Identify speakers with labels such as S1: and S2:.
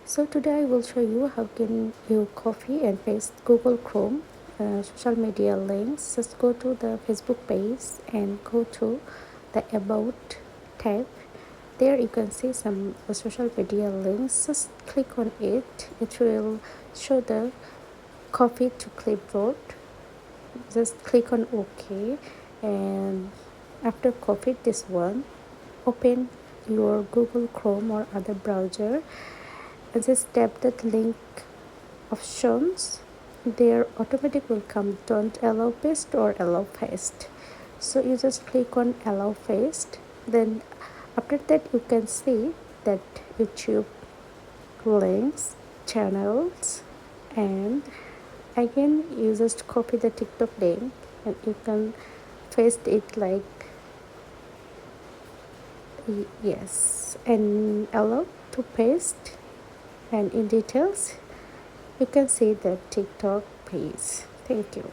S1: So today I will show you how can you copy and paste Google Chrome social media links. Just go to the Facebook page and go to the About tab. There you can see some social media links. Just click on it. It will show the copy to clipboard. Just click on OK, and after copy this one, open your Google Chrome or other browser and just tap that link options. There automatic will come don't allow paste or allow paste. So you just click on allow paste. Then after that you can see that YouTube links, channels, and again you just copy the TikTok link and you can paste it like yes, and allow to paste, and in details you can see the TikTok page. Thank you.